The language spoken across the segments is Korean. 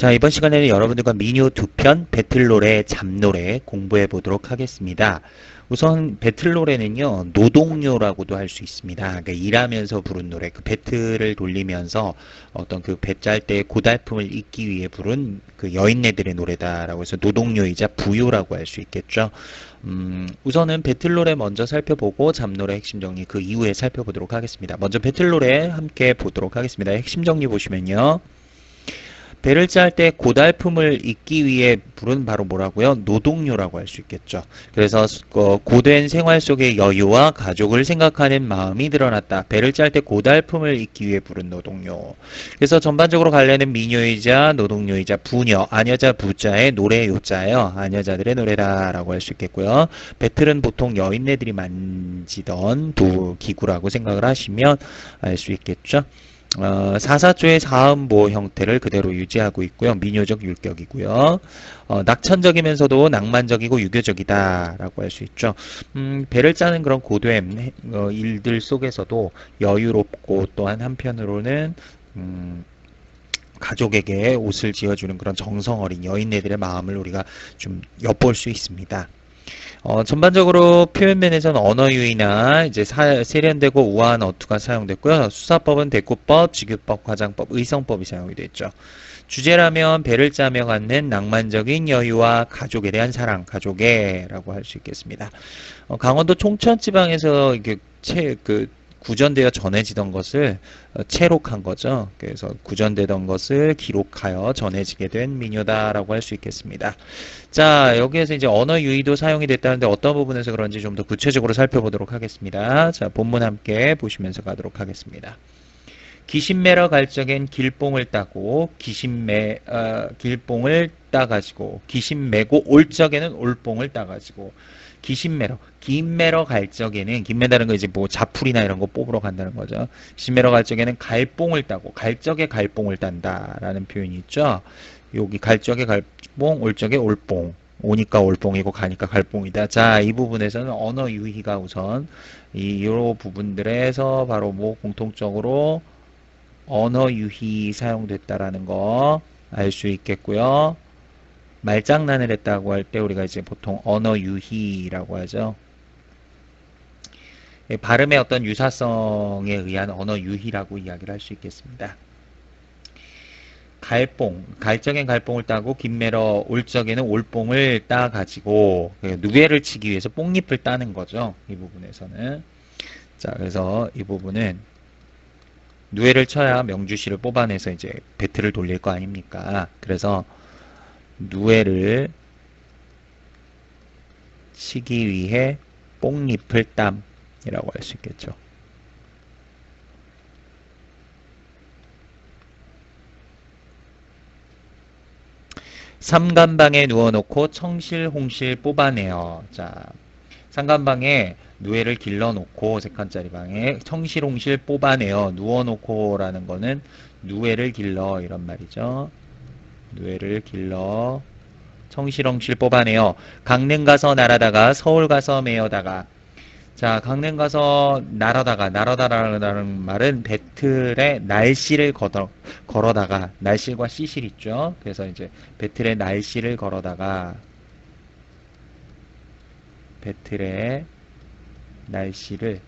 자, 이번 시간에는 여러분들과 민요 두 편 배틀노래, 잡노래 공부해 보도록 하겠습니다. 우선 배틀노래는요, 노동요라고도 할 수 있습니다. 그러니까 일하면서 부른 노래, 그 배틀을 돌리면서 어떤 그 배 짤 때 고달픔을 잊기 위해 부른 그 여인네들의 노래다라고 해서 노동요이자 부요라고 할 수 있겠죠. 우선은 배틀노래 먼저 살펴보고 잡노래 핵심 정리 그 이후에 살펴보도록 하겠습니다. 먼저 배틀노래 함께 보도록 하겠습니다. 핵심 정리 보시면요. 배를 짤 때 고달픔을 잊기 위해 부른 바로 뭐라고요? 노동요라고 할 수 있겠죠. 그래서 고된 생활 속의 여유와 가족을 생각하는 마음이 드러났다. 배를 짤 때 고달픔을 잊기 위해 부른 노동요. 그래서 전반적으로 관련은 민요이자 노동요이자 부녀, 아녀자 부자의 노래 요자예요. 아녀자들의 노래다라고 할 수 있겠고요. 배틀은 보통 여인네들이 만지던 기구라고 생각을 하시면 알 수 있겠죠. 사사조의 사음보 형태를 그대로 유지하고 있고요. 민요적 율격이고요. 낙천적이면서도 낭만적이고 유교적이다 라고 할 수 있죠. 배를 짜는 그런 고된 일들 속에서도 여유롭고 또한 한편으로는 가족에게 옷을 지어주는 그런 정성어린 여인네들의 마음을 우리가 좀 엿볼 수 있습니다. 전반적으로 표현면에서는 언어유의나 이제 세련되고 우아한 어투가 사용됐고요. 수사법은 대꾸법, 직유법, 과장법, 의성법이 사용이 됐죠. 주제라면 배를 짜며 갖는 낭만적인 여유와 가족에 대한 사랑, 가족애라고 할 수 있겠습니다. 강원도 총천지방에서 이게 구전되어 전해지던 것을 채록한 거죠. 그래서 구전되던 것을 기록하여 전해지게 된 민요다라고 할 수 있겠습니다. 자, 여기에서 이제 언어 유의도 사용이 됐다는데 어떤 부분에서 그런지 좀 더 구체적으로 살펴보도록 하겠습니다. 자, 본문 함께 보시면서 가도록 하겠습니다. 기신매러 갈 적엔 길뽕을 따고 길뽕을 따가지고 기신매고 올 적에는 올뽕을 따가지고 기신매러 김매러 갈 적에는 김매다는 거 이제 뭐 자풀이나 이런 거 뽑으러 간다는 거죠. 기신매러 갈 적에는 갈뽕을 따고 갈 적에 갈뽕을 딴다라는 표현이 있죠. 여기 갈 적에 갈뽕, 올 적에 올뽕. 오니까 올뽕이고 가니까 갈뽕이다. 자, 이 부분에서는 언어 유희가 우선 이 부분들에서 바로 뭐 공통적으로 언어 유희 사용됐다라는 거 알 수 있겠고요. 말장난을 했다고 할 때 우리가 이제 보통 언어 유희라고 하죠. 발음의 어떤 유사성에 의한 언어 유희라고 이야기를 할 수 있겠습니다. 갈뽕, 갈적엔 갈뽕을 따고 김매러 올 적에는 올뽕을 따가지고 누에를 치기 위해서 뽕잎을 따는 거죠. 이 부분에서는. 자, 그래서 이 부분은 누에를 쳐야 명주시를 뽑아내서 이제 배틀을 돌릴 거 아닙니까? 그래서 누에를 치기 위해 뽕잎을 땀이라고 할 수 있겠죠. 삼간방에 누워놓고 청실, 홍실 뽑아내요. 자, 삼간방에 누에를 길러놓고 세 칸짜리 방에 청실, 홍실 뽑아내요. 누워놓고라는 거는 누에를 길러 이런 말이죠. 누에를 길러 청실, 홍실 뽑아내요. 강릉 가서 날아다가 서울 가서 매어다가 자, 강릉 가서 날아다라는 말은 배틀에 날씨를 걸어다가 날씨과 씨실 있죠. 그래서 이제 배틀에 날씨를 걸어다가 배틀에 날씨를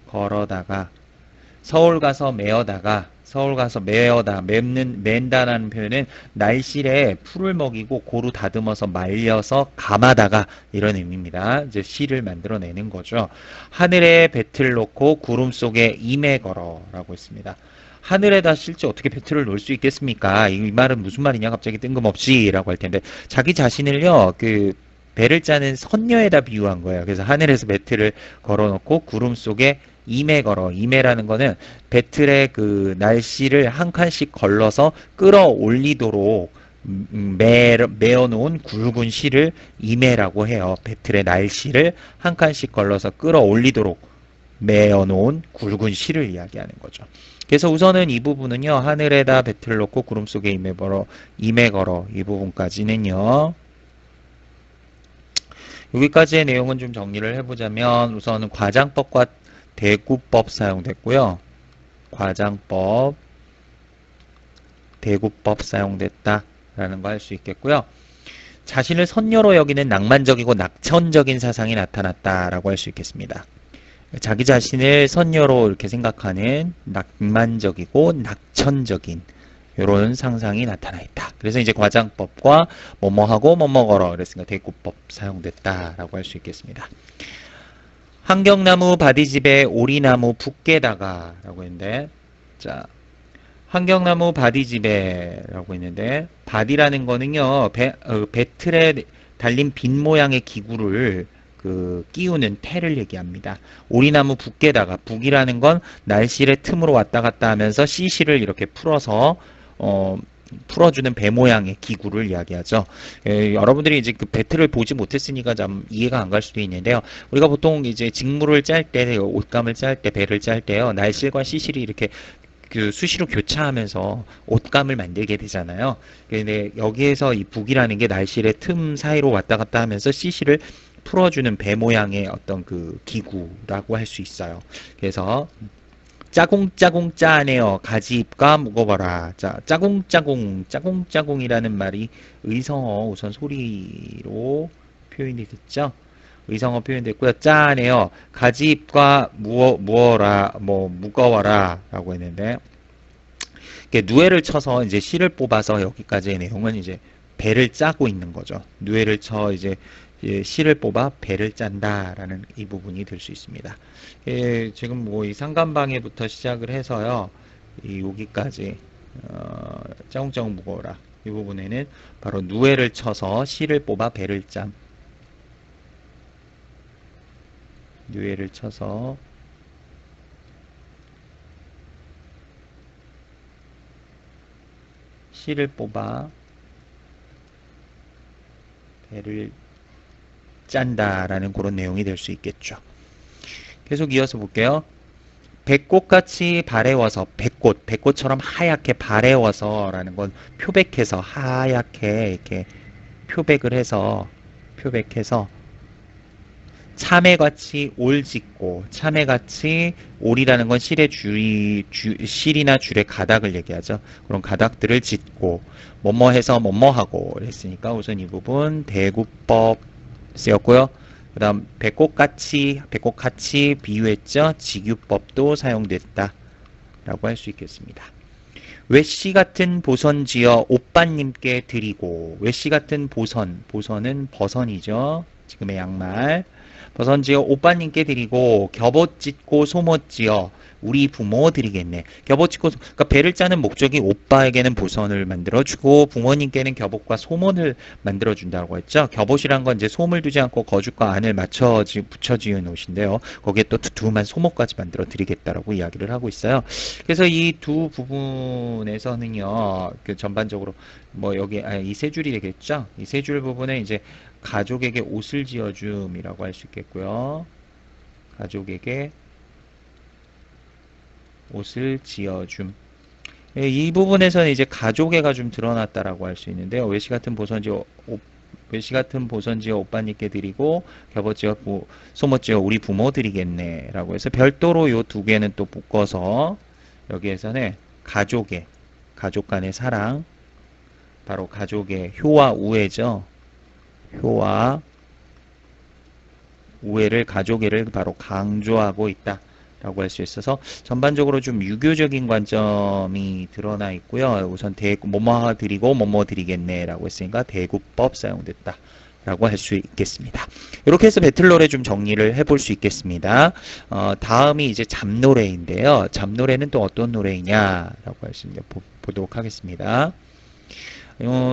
걸어다가 서울 가서 맨다라는 표현은 날실에 풀을 먹이고 고루 다듬어서 말려서 감하다가 이런 의미입니다. 이제 시를 만들어내는 거죠. 하늘에 배틀 놓고 구름 속에 임에 걸어라고 했습니다. 하늘에다 실제 어떻게 배틀을 놓을 수 있겠습니까? 이 말은 무슨 말이냐 갑자기 뜬금없이 라고 할 텐데 자기 자신을요 배를 짜는 선녀에다 비유한 거예요. 그래서 하늘에서 배틀을 걸어놓고 구름 속에 임에 걸어. 임에라는 거는 배틀의 그 날씨를 한 칸씩 걸러서 끌어올리도록 매어놓은 굵은 실을 임에라고 해요. 배틀의 날씨를 한 칸씩 걸러서 끌어올리도록 매어놓은 굵은 실을 이야기하는 거죠. 그래서 우선은 이 부분은요. 하늘에다 배틀을 놓고 구름 속에 임에 걸어 이 부분까지는요. 여기까지의 내용은 좀 정리를 해보자면 우선은 과장법과 대구법 사용됐고요. 과장법, 대구법 사용됐다라는 거 할 수 있겠고요. 자신을 선녀로 여기는 낭만적이고 낙천적인 사상이 나타났다라고 할 수 있겠습니다. 자기 자신을 선녀로 이렇게 생각하는 낭만적이고 낙천적인 이런 상상이 나타나 있다. 그래서 이제 과장법과 뭐뭐하고 뭐뭐거러 그랬으니까 대구법 사용됐다라고 할 수 있겠습니다. 환경나무 바디집에 오리나무 붓게다가 라고 했는데, 자, 환경나무 바디집에라고 했는데, 바디라는 거는요, 배틀에 달린 빈 모양의 기구를 끼우는 태를 얘기합니다. 오리나무 붓게다가, 북이라는 건 날실의 틈으로 왔다 갔다 하면서 씨씨를 이렇게 풀어서 풀어주는 배 모양의 기구를 이야기하죠. 여러분들이 이제 그 배틀을 보지 못했으니까 좀 이해가 안 갈 수도 있는데요. 우리가 보통 이제 직물을 짤 때, 옷감을 짤 때, 배를 짤 때요, 날실과 씨실이 이렇게 수시로 교차하면서 옷감을 만들게 되잖아요. 근데 여기에서 이 북이라는 게 날실의 틈 사이로 왔다 갔다 하면서 씨실을 풀어주는 배 모양의 어떤 그 기구라고 할 수 있어요. 그래서 짜공짜공 짜네요. 가지잎과 묵어봐라. 자, 짜공짜공이라는 말이 의성어 우선 소리로 표현이 됐죠. 의성어 표현됐고요. 짜네요. 가지잎과 무어라, 무거워라 라고 했는데, 누에를 쳐서 이제 실을 뽑아서 여기까지의 내용은 이제 배를 짜고 있는 거죠. 누에를 쳐 이제 실을 뽑아 배를 짠다라는 이 부분이 될 수 있습니다. 지금 뭐 이 상간방해부터 시작을 해서요, 여기까지 짜공짜공 무거워라 이 부분에는 바로 누에를 쳐서 실을 뽑아 배를 짠, 누에를 쳐서 실을 뽑아 배를 짠다라는 그런 내용이 될 수 있겠죠. 계속 이어서 볼게요. 백꽃같이 바래워서, 백꽃처럼 하얗게 바래워서 라는 건 표백해서, 하얗게 이렇게 표백해서 참외같이 올짓고, 참외같이 올이라는 건 실의 실이나 줄의 가닥을 얘기하죠. 그런 가닥들을 짓고, 뭐뭐해서 뭐뭐하고 그랬으니까 우선 이 부분 대구법 쓰였고요. 그 다음 백꽃같이 비유했죠. 직유법도 사용됐다 라고 할 수 있겠습니다. 외씨 같은 보선지어 오빠님께 드리고, 외씨 같은 보선은 버선이죠. 지금의 양말. 버선지어 오빠님께 드리고, 겹옷 찢고 소못 지어 우리 부모 드리겠네. 겹옷 찢고, 그러니까 배를 짜는 목적이 오빠에게는 보선을 만들어주고 부모님께는 겹옷과 소못을 만들어준다고 했죠. 겹옷이란 건 이제 솜을 두지 않고 거죽과 안을 붙여 지은 옷인데요. 거기에 또 두툼한 소못까지 만들어 드리겠다라고 이야기를 하고 있어요. 그래서 이 두 부분에서는요, 전반적으로 뭐 여기 이 세 줄이 되겠죠. 이 세 줄 부분에 이제 가족에게 옷을 지어줌이라고 할 수 있겠고요. 가족에게 옷을 지어줌. 이 부분에서는 이제 가족애가 좀 드러났다라고 할 수 있는데요. 외시 같은 보선지어 오빠님께 드리고, 겹옷지어 소못지어 우리 부모 드리겠네 라고 해서 별도로 요 두 개는 또 묶어서 여기에서는 가족 간의 사랑, 바로 가족의 효와 우애죠. 효와 우애를, 가족애를 바로 강조하고 있다 라고 할 수 있어서 전반적으로 좀 유교적인 관점이 드러나 있고요. 우선 뭐뭐 드리고 뭐뭐 드리겠네 라고 했으니까 대구법 사용됐다 라고 할 수 있겠습니다. 이렇게 해서 배틀노래 좀 정리를 해볼 수 있겠습니다. 다음이 이제 잡노래인데요. 잡노래는 또 어떤 노래이냐 라고 할 수 있는데 보도록 하겠습니다.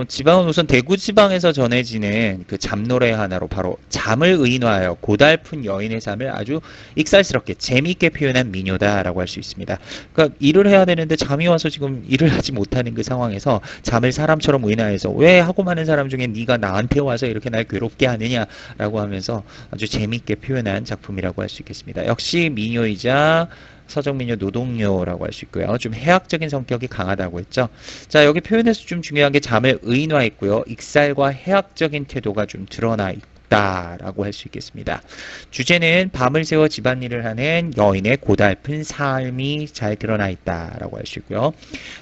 지방은 우선 대구 지방에서 전해지는 그 잡노래 하나로 바로 잠을 의인화하여 고달픈 여인의 삶을 아주 익살스럽게 재미있게 표현한 민요다라고 할 수 있습니다. 그러니까 일을 해야 되는데 잠이 와서 지금 일을 하지 못하는 그 상황에서 잠을 사람처럼 의인화해서, 왜 하고 많은 사람 중에 네가 나한테 와서 이렇게 날 괴롭게 하느냐라고 하면서 아주 재미있게 표현한 작품이라고 할 수 있겠습니다. 역시 민요이자 서정민요, 노동요라고 할 수 있고요. 좀 해학적인 성격이 강하다고 했죠. 자, 여기 표현에서 좀 중요한 게 잠을 의인화했고요. 익살과 해학적인 태도가 좀 드러나 있다. 있다라고 할 수 있겠습니다. 주제는 밤을 새워 집안일을 하는 여인의 고달픈 삶이 잘 드러나 있다라고 할 수 있고요.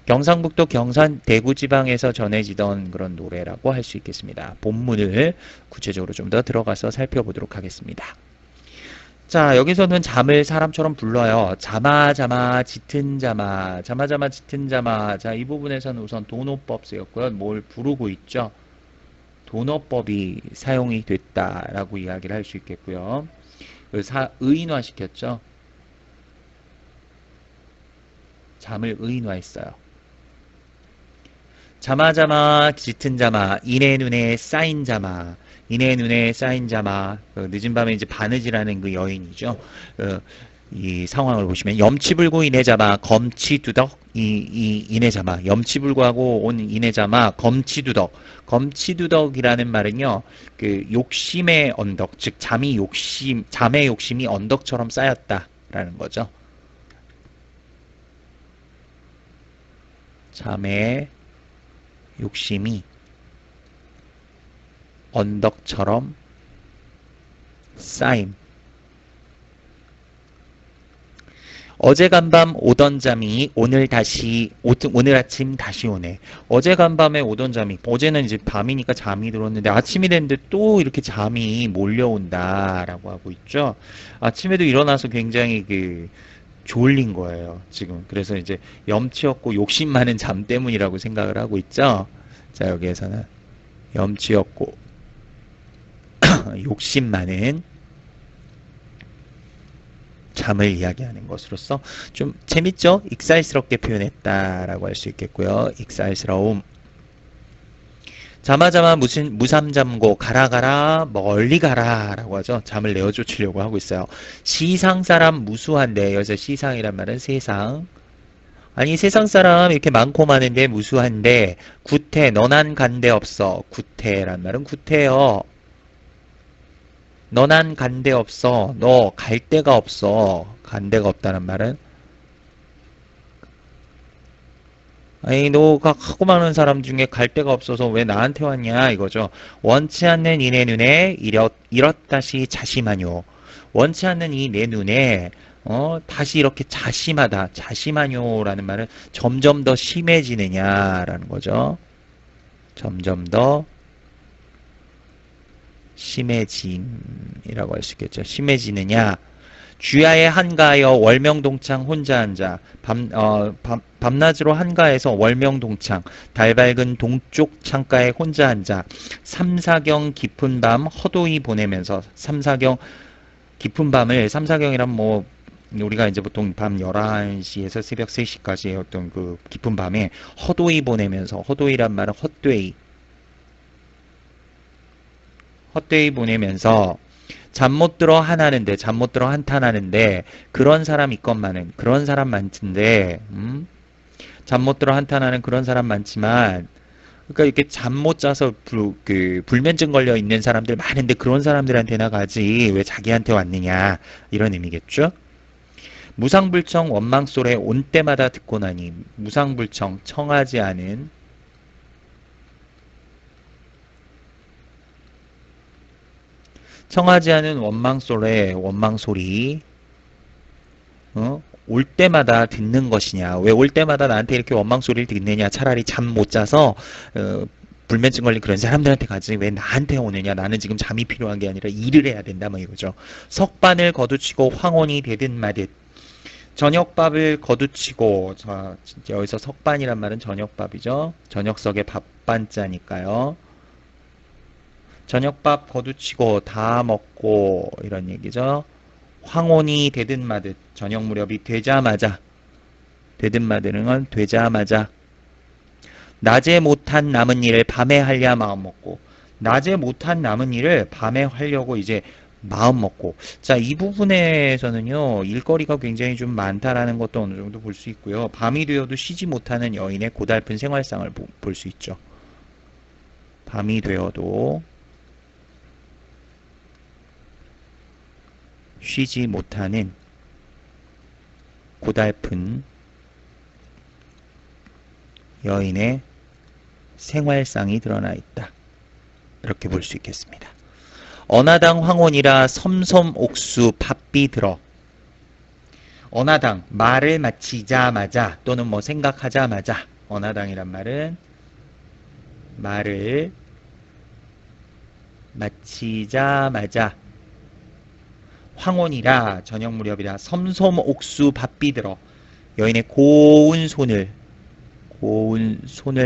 경상북도 경산 대구 지방에서 전해지던 그런 노래라고 할 수 있겠습니다. 본문을 구체적으로 좀 더 들어가서 살펴보도록 하겠습니다. 자, 여기서는 잠을 사람처럼 불러요. 자마, 자마, 짙은 자마, 자마, 자마, 짙은 자마. 자, 이 부분에서는 우선 도노법 쓰였고요. 뭘 부르고 있죠? 도노법이 사용이 됐다라고 이야기를 할 수 있겠고요. 의인화 시켰죠. 잠을 의인화했어요. 자마, 자마, 짙은 자마, 이내 눈에 쌓인 자마. 이내 눈에 쌓인 자마, 늦은 밤에 이제 바느질하는 그 여인이죠. 이 상황을 보시면 염치불구 이내자마 검치두덕 이내자마 염치불구하고 온 이내자마 검치두덕 검치두덕이라는 말은요 그 욕심의 언덕 즉 잠의 욕심이 언덕처럼 쌓였다라는 거죠. 잠의 욕심이 언덕처럼 쌓임. 어제간밤 오던 잠이 오늘 아침 다시 오네. 어제간밤에 오던 잠이, 어제는 이제 밤이니까 잠이 들었는데 아침이 됐는데 또 이렇게 잠이 몰려온다라고 하고 있죠. 아침에도 일어나서 굉장히 졸린 거예요, 지금. 그래서 이제 염치 없고 욕심 많은 잠 때문이라고 생각을 하고 있죠. 자, 여기에서는 염치 없고 욕심 많은 잠을 이야기하는 것으로서 좀 재밌죠? 익살스럽게 표현했다라고 할 수 있겠고요. 익살스러움. 자마자마 무삼잠고 가라 가라 멀리 가라 라고 하죠. 잠을 내어쫓으려고 하고 있어요. 시상 사람 무수한데 여기서 시상이란 말은 세상. 아니 세상 사람 이렇게 많고 많은데 무수한데 구태 너난 간데 없어. 구태란 말은 구태요. 너난 간데 없어. 너 갈 데가 없어. 간 데가 없다는 말은 아니 너가 하고 많은 사람 중에 갈 데가 없어서 왜 나한테 왔냐 이거죠. 원치 않는 이내 눈에 이렇다시 자심하뇨. 원치 않는 이 내 눈에 다시 이렇게 자심하다. 자심하뇨라는 말은 점점 더 심해지느냐라는 거죠. 점점 더 심해짐이라고 할 수 있겠죠. 심해지느냐. 주야의 한가하여 월명동창 혼자 앉아 밤낮으로 한가해서 월명동창 달 밝은 동쪽 창가에 혼자 앉아 삼사경 깊은 밤 허도히 보내면서 삼사경 깊은 밤을 삼사경이란 뭐 우리가 이제 보통 밤 11시에서 새벽 3시까지의 어떤 그 깊은 밤에 허도히 보내면서 허도히란 말은 헛되이 보내면서 잠 못 들어 한하는데 잠 못 들어 한탄하는데 그런 사람 있건만은 그런 사람 많던데 잠 못 들어 한탄하는 그런 사람 많지만 그러니까 이렇게 잠 못 자서 불면증 걸려 있는 사람들 많은데 그런 사람들한테나 가지 왜 자기한테 왔느냐 이런 의미겠죠. 무상불청 원망소래 온 때마다 듣고 나니 무상불청 청하지 않은 원망소리 올 때마다 듣는 것이냐. 왜 올 때마다 나한테 이렇게 원망소리를 듣느냐. 차라리 잠 못 자서 불면증 걸린 그런 사람들한테 가지 왜 나한테 오느냐. 나는 지금 잠이 필요한 게 아니라 일을 해야 된다 뭐 이거죠. 석반을 거두치고 황혼이 되든 마듯 저녁밥을 거두치고 여기서 석반이란 말은 저녁밥이죠. 저녁석에 밥반자니까요. 저녁밥 거두치고 다 먹고 이런 얘기죠. 황혼이 되든 마듯 저녁 무렵이 되자마자 되든 마듯은 되자마자 낮에 못한 남은 일을 밤에 하려 마음 먹고 낮에 못한 남은 일을 밤에 하려고 이제 마음 먹고 자, 이 부분에서는요. 일거리가 굉장히 좀 많다라는 것도 어느 정도 볼 수 있고요. 밤이 되어도 쉬지 못하는 여인의 고달픈 생활상을 볼 수 있죠. 밤이 되어도 쉬지 못하는 고달픈 여인의 생활상이 드러나 있다. 이렇게 볼 수 있겠습니다. 어나당 황혼이라 섬섬 옥수 바삐 들어. 어나당 말을 마치자마자 또는 뭐 생각하자마자 어나당이란 말은 말을 마치자마자 황혼이라 저녁 무렵이라 섬섬 옥수 바삐 들어 여인의 고운 손을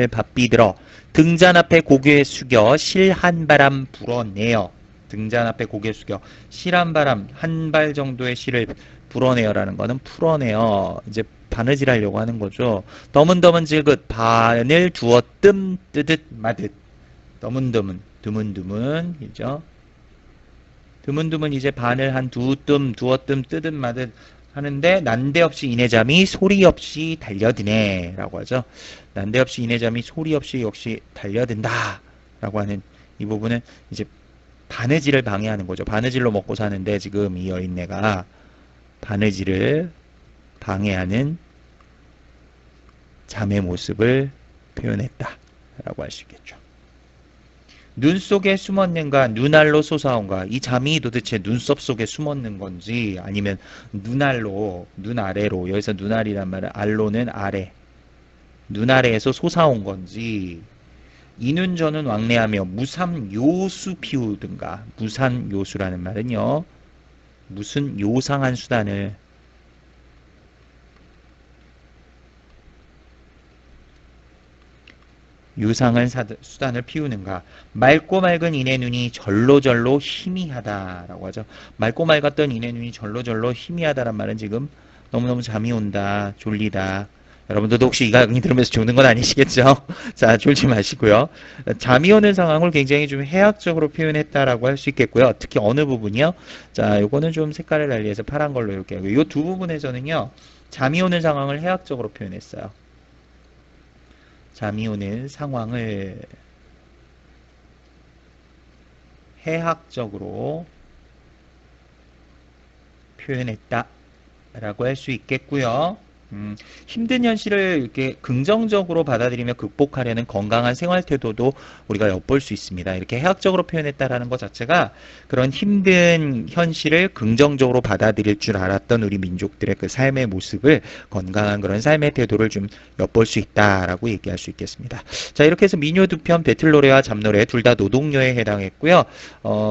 바삐 들어 등잔 앞에 고개 숙여 실 한 바람 불어내어 등잔 앞에 고개 숙여 실 한 바람 한 발 정도의 실을 불어내어라는 거는 풀어내어 이제 바느질 하려고 하는 거죠. 더문더문 질긋 반을 두어 뜸 뜨듯 마듯 더문더문 드문드문 이죠. 드문드문 이제 반을 한 두 뜸 두어 뜸 뜨듯 마듯 하는데 난데없이 이내잠이 소리 없이 달려드네 라고 하죠. 난데없이 이내잠이 소리 없이 역시 달려든다 라고 하는 이 부분은 이제 바느질을 방해하는 거죠. 바느질로 먹고 사는데 지금 이 여인네가 바느질을 방해하는 잠의 모습을 표현했다 라고 할 수 있겠죠. 눈 속에 숨었는가 눈알로 솟아온가 이 잠이 도대체 눈썹 속에 숨었는 건지 아니면 눈알로 눈 아래로 여기서 눈알이란 말은 알로는 아래 눈 아래에서 솟아온 건지 이눈 저눈 왕래하며 무삼요수 피우든가 무삼요수라는 말은요 무슨 요상한 수단을 유상한 수단을 피우는가. 맑고 맑은 이내 눈이 절로절로 희미하다라고 하죠. 맑고 맑았던 이내 눈이 절로절로 희미하다란 말은 지금 너무너무 잠이 온다, 졸리다. 여러분들도 혹시 이 강의 들으면서 조는 건 아니시겠죠? 자, 졸지 마시고요. 잠이 오는 상황을 굉장히 좀 해학적으로 표현했다라고 할 수 있겠고요. 특히 어느 부분이요? 자, 요거는 좀 색깔을 달리해서 파란 걸로 이렇게 하고, 요 두 부분에서는요, 잠이 오는 상황을 해학적으로 표현했어요. 잠이 오는 상황을 해학적으로 표현했다 라고 할 수 있겠고요. 힘든 현실을 이렇게 긍정적으로 받아들이며 극복하려는 건강한 생활 태도도 우리가 엿볼 수 있습니다. 이렇게 해학적으로 표현했다라는 것 자체가 그런 힘든 현실을 긍정적으로 받아들일 줄 알았던 우리 민족들의 그 삶의 모습을 건강한 그런 삶의 태도를 좀 엿볼 수 있다라고 얘기할 수 있겠습니다. 자, 이렇게 해서 민요 두 편 배틀노래와 잡노래 둘 다 노동요에 해당했고요.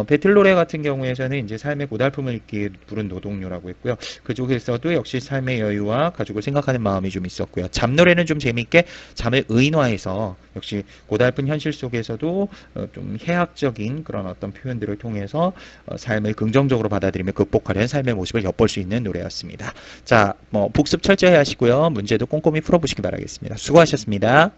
배틀노래 같은 경우에서는 이제 삶의 고달픔을 잊기 부른 노동요라고 했고요. 그쪽에서도 역시 삶의 여유와 가족을 생각하는 마음이 좀 있었고요. 잡노래는 좀 재미있게 잠을 의인화해서 역시 고달픈 현실 속에서도 좀 해학적인 그런 어떤 표현들을 통해서 삶을 긍정적으로 받아들이며 극복하려는 삶의 모습을 엿볼 수 있는 노래였습니다. 자, 복습 철저히 하시고요. 문제도 꼼꼼히 풀어보시기 바라겠습니다. 수고하셨습니다.